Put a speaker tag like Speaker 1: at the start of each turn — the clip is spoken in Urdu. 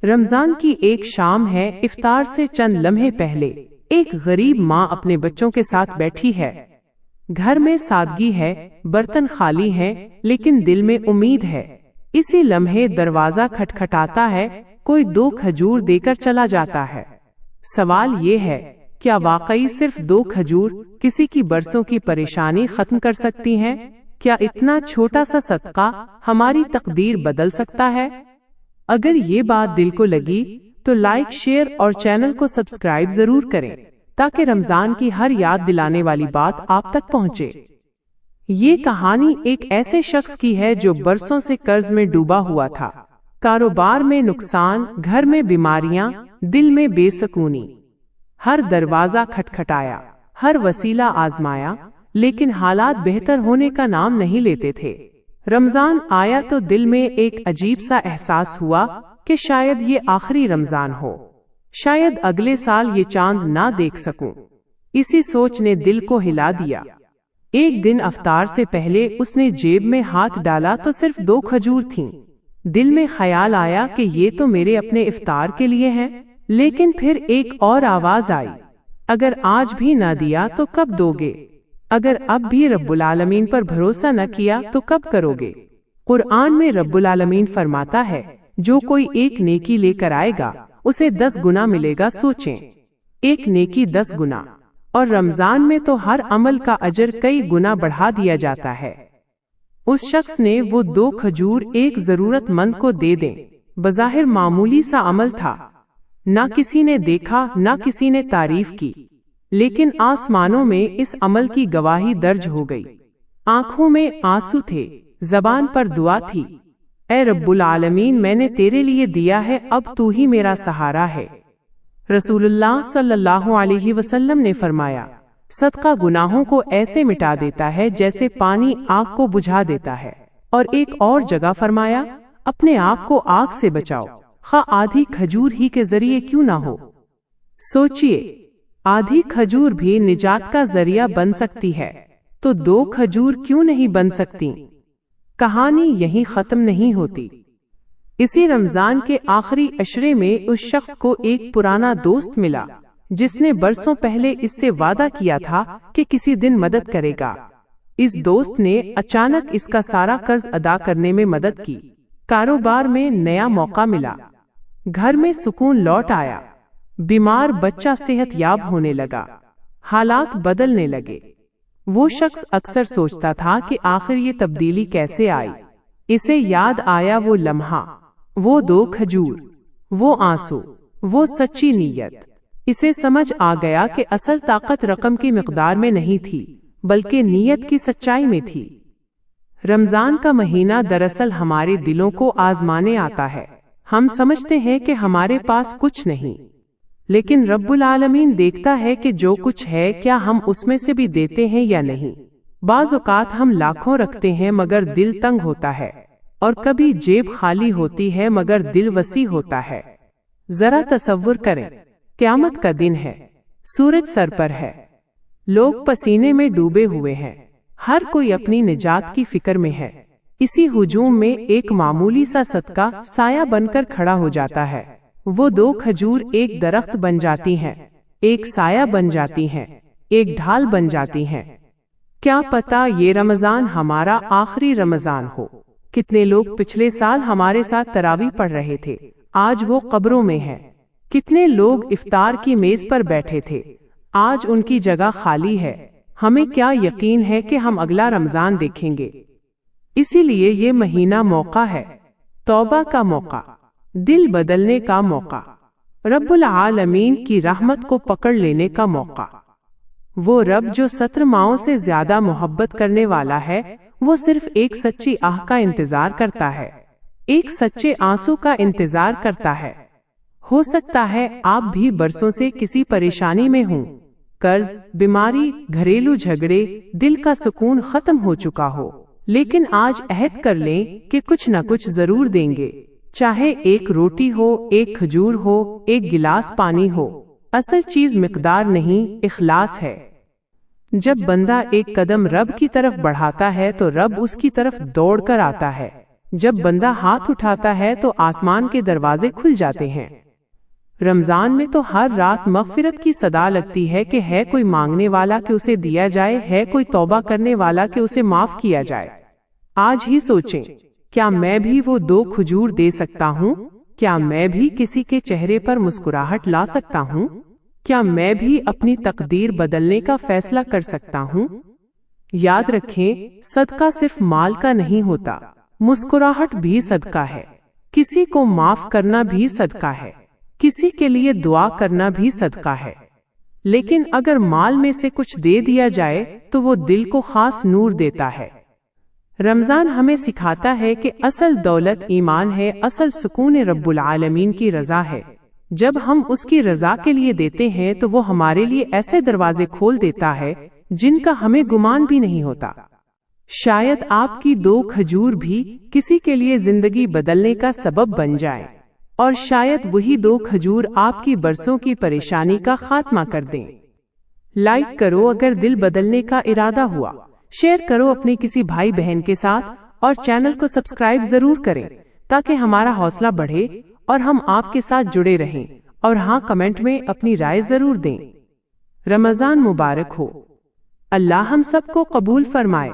Speaker 1: رمضان کی ایک شام ہے، افطار سے چند لمحے پہلے ایک غریب ماں اپنے بچوں کے ساتھ بیٹھی ہے۔ گھر میں سادگی ہے، برتن خالی ہیں، لیکن دل میں امید ہے۔ اسی لمحے دروازہ کھٹکھٹاتا ہے، کوئی 2 کھجور دے کر چلا جاتا ہے۔ سوال یہ ہے، کیا واقعی صرف 2 کھجور کسی کی برسوں کی پریشانی ختم کر سکتی ہیں؟ کیا اتنا چھوٹا سا صدقہ ہماری تقدیر بدل سکتا ہے؟ اگر یہ بات دل کو لگی تو لائک، شیئر اور چینل کو سبسکرائب ضرور کریں تاکہ رمضان کی ہر یاد دلانے والی بات آپ تک پہنچے۔ یہ کہانی ایک ایسے شخص کی ہے جو برسوں سے قرض میں ڈوبا ہوا تھا۔ کاروبار میں نقصان، گھر میں بیماریاں، دل میں بے سکونی۔ ہر دروازہ کھٹکھٹایا، ہر وسیلہ آزمایا، لیکن حالات بہتر ہونے کا نام نہیں لیتے تھے۔ رمضان آیا تو دل میں ایک عجیب سا احساس ہوا کہ شاید یہ آخری رمضان ہو، شاید اگلے سال یہ چاند نہ دیکھ سکوں۔ اسی سوچ نے دل کو ہلا دیا۔ ایک دن افطار سے پہلے اس نے جیب میں ہاتھ ڈالا تو صرف 2 کھجور تھیں۔ دل میں خیال آیا کہ یہ تو میرے اپنے افطار کے لیے ہیں، لیکن پھر ایک اور آواز آئی، اگر آج بھی نہ دیا تو کب دو گے؟ اگر اب بھی رب العالمین پر بھروسہ نہ کیا تو کب کرو گے؟ قرآن میں رب العالمین فرماتا ہے، جو کوئی ایک نیکی لے کر آئے گا اسے 10 گنا ملے گا۔ سوچیں، ایک نیکی 10 گنا، اور رمضان میں تو ہر عمل کا اجر کئی گنا بڑھا دیا جاتا ہے۔ اس شخص نے وہ 2 کھجور ایک ضرورت مند کو دے دیں۔ بظاہر معمولی سا عمل تھا، نہ کسی نے دیکھا، نہ کسی نے تعریف کی، لیکن آسمانوں میں اس عمل کی گواہی درج ہو گئی۔ آنکھوں میں آنسو تھے، زبان پر دعا تھی، اے رب العالمین، میں نے تیرے لیے دیا ہے، اب تو ہی میرا سہارا ہے۔ رسول اللہ صلی اللہ علیہ وسلم نے فرمایا، صدقہ گناہوں کو ایسے مٹا دیتا ہے جیسے پانی آگ کو بجھا دیتا ہے۔ اور ایک اور جگہ فرمایا، اپنے آپ کو آگ سے بچاؤ، خواہ آدھی کھجور ہی کے ذریعے کیوں نہ ہو۔ سوچئے، آدھی کھجور بھی نجات کا ذریعہ بن سکتی ہے، تو 2 کھجور کیوں نہیں بن سکتی؟ کہانی یہیں ختم نہیں ہوتی۔ اسی رمضان کے آخری عشرے میں اس شخص کو ایک پرانا دوست ملا جس نے برسوں پہلے اس سے وعدہ کیا تھا کہ کسی دن مدد کرے گا۔ اس دوست نے اچانک اس کا سارا قرض ادا کرنے میں مدد کی۔ کاروبار میں نیا موقع ملا، گھر میں سکون لوٹ آیا، بیمار بچہ صحت یاب ہونے لگا، حالات بدلنے لگے۔ وہ شخص اکثر سوچتا تھا کہ آخر یہ تبدیلی کیسے آئی۔ اسے یاد آیا وہ لمحہ، وہ 2 کھجور، وہ آنسو، وہ سچی نیت۔ اسے سمجھ آ گیا کہ اصل طاقت رقم کی مقدار میں نہیں تھی، بلکہ نیت کی سچائی میں تھی۔ رمضان کا مہینہ دراصل ہمارے دلوں کو آزمانے آتا ہے۔ ہم سمجھتے ہیں کہ ہمارے پاس کچھ نہیں، لیکن رب العالمین دیکھتا ہے کہ جو کچھ ہے کیا ہم اس میں سے بھی دیتے ہیں یا نہیں۔ بعض اوقات ہم لاکھوں رکھتے ہیں مگر دل تنگ ہوتا ہے، اور کبھی جیب خالی ہوتی ہے مگر دل وسیع ہوتا ہے۔ ذرا تصور کریں، قیامت کا دن ہے، سورج سر پر ہے، لوگ پسینے میں ڈوبے ہوئے ہیں، ہر کوئی اپنی نجات کی فکر میں ہے۔ اسی ہجوم میں ایک معمولی سا صدقہ سایہ بن کر کھڑا ہو جاتا ہے۔ وہ 2 کھجور ایک درخت بن جاتی ہیں، ایک سایہ بن جاتی ہیں، ایک ڈھال بن جاتی ہیں۔ کیا پتہ یہ رمضان ہمارا آخری رمضان ہو۔ کتنے لوگ پچھلے سال ہمارے ساتھ تراویح پڑھ رہے تھے، آج وہ قبروں میں ہیں۔ کتنے لوگ افطار کی میز پر بیٹھے تھے، آج ان کی جگہ خالی ہے۔ ہمیں کیا یقین ہے کہ ہم اگلا رمضان دیکھیں گے؟ اسی لیے یہ مہینہ موقع ہے، توبہ کا موقع، دل بدلنے کا موقع، رب العالمین کی رحمت کو پکڑ لینے کا موقع۔ وہ رب جو 70 ماؤں سے زیادہ محبت کرنے والا ہے، وہ صرف ایک سچی آہ کا انتظار کرتا ہے، ایک سچے آنسو کا انتظار کرتا ہے۔ ہو سکتا ہے آپ بھی برسوں سے کسی پریشانی میں ہوں، قرض، بیماری، گھریلو جھگڑے، دل کا سکون ختم ہو چکا ہو، لیکن آج عہد کر لیں کہ کچھ نہ کچھ ضرور دیں گے، چاہے ایک روٹی ہو، ایک کھجور ہو، ایک گلاس پانی ہو۔ اصل چیز مقدار نہیں، اخلاص ہے۔ جب بندہ ایک قدم رب کی طرف بڑھاتا ہے تو رب اس کی طرف دوڑ کر آتا ہے۔ جب بندہ ہاتھ اٹھاتا ہے تو آسمان کے دروازے کھل جاتے ہیں۔ رمضان میں تو ہر رات مغفرت کی صدا لگتی ہے کہ ہے کوئی مانگنے والا کہ اسے دیا جائے، ہے کوئی توبہ کرنے والا کہ اسے معاف کیا جائے۔ آج ہی سوچیں، کیا میں بھی وہ 2 کھجور دے سکتا ہوں؟ کیا میں بھی کسی کے چہرے پر مسکراہٹ لا سکتا ہوں؟ کیا میں بھی اپنی تقدیر بدلنے کا فیصلہ کر سکتا ہوں؟ یاد رکھیں، صدقہ صرف مال کا نہیں ہوتا، مسکراہٹ بھی صدقہ ہے، کسی کو معاف کرنا بھی صدقہ ہے، کسی کے لیے دعا کرنا بھی صدقہ ہے۔ لیکن اگر مال میں سے کچھ دے دیا جائے تو وہ دل کو خاص نور دیتا ہے۔ رمضان ہمیں سکھاتا ہے کہ اصل دولت ایمان ہے، اصل سکون رب العالمین کی رضا ہے۔ جب ہم اس کی رضا کے لیے دیتے ہیں تو وہ ہمارے لیے ایسے دروازے کھول دیتا ہے جن کا ہمیں گمان بھی نہیں ہوتا۔ شاید آپ کی 2 کھجور بھی کسی کے لیے زندگی بدلنے کا سبب بن جائیں، اور شاید وہی 2 کھجور آپ کی برسوں کی پریشانی کا خاتمہ کر دیں۔ لائک کرو اگر دل بدلنے کا ارادہ ہوا، شیئر کرو اپنے کسی بھائی بہن کے ساتھ، اور چینل کو سبسکرائب ضرور کریں تاکہ ہمارا حوصلہ بڑھے اور ہم آپ کے ساتھ جڑے رہیں۔ اور ہاں، کمنٹ میں اپنی رائے ضرور دیں۔ رمضان مبارک ہو، اللہ ہم سب کو قبول فرمائے۔